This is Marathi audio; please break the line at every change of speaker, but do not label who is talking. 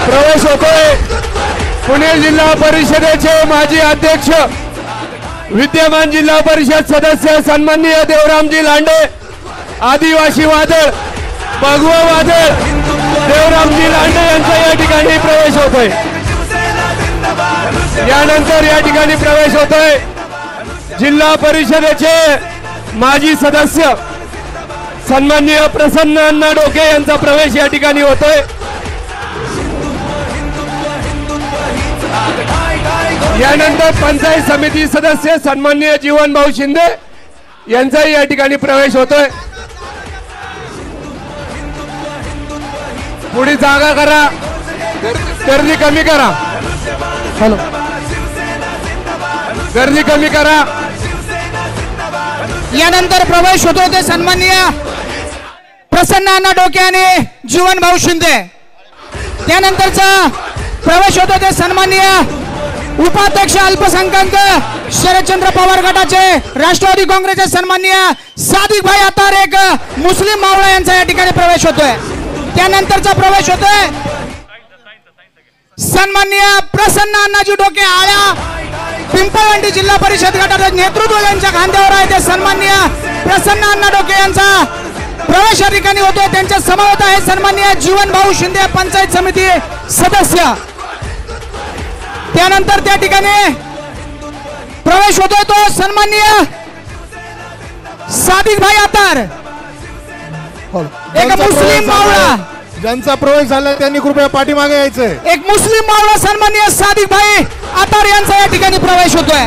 प्रवेश होतोय। पुणे जिल्हा परिषदेचे माजी अध्यक्ष, विद्यमान जिल्हा परिषद सदस्य सन्माननीय देवरामजी लांडे, आदिवासी वादळ भगवा वादळ देवरामजी लांडे यांचा या ठिकाणी प्रवेश होतोय। यानंतर या ठिकाणी प्रवेश होतोय जिल्हा परिषदेचे माजी सदस्य सन्माननीय प्रसन्न अण्णा डोके यांचा प्रवेश या ठिकाणी होतोय। यानंतर पंचायत समिती सदस्य सन्माननीय जीवन भाऊ शिंदे यांचाही या ठिकाणी प्रवेश होतोय। पुढे जागा करा, गर्दी कमी करा, हॅलो गर्दी कमी करा।
यानंतर प्रवेश होतो ते सन्माननीय प्रसन्न अण्णा डोके आणि जीवन भाऊ शिंदे। त्यानंतरचा प्रवेश होतो ते सन्माननीय उपाध्यक्ष अल्पसंख्याक शरदचंद्र पवार गटाचे राष्ट्रवादी काँग्रेसचे सन्माननीय सादिक भाई अतार एक मुस्लिम मावळा यांचा या ठिकाणी प्रवेश होतोय। त्यानंतरचा प्रवेश होतोय सन्माननीय प्रसन्न अण्णाजी डोके आळ्या पिंपळवंडी जिल्हा परिषद गटाचे नेतृत्व यांच्या खांद्यावर आहे ते सन्माननीय प्रसन्न अण्णा डोके यांचा प्रवेश या ठिकाणी होतोय। त्यांच्या समवेत आहे सन्माननीय जीवन भाऊ शिंदे पंचायत समिती सदस्य। त्यानंतर त्या ठिकाणी प्रवेश होतोय तो सन्माननीय सादिक भाई अतार एक मुस्लिम मावळा।
ज्यांचा प्रवेश झाला त्यांनी कृपया पाठीमागे यायचंय।
एक मुस्लिम मावळा सन्माननीय सादिक भाई अतार यांचा या ठिकाणी प्रवेश होतोय।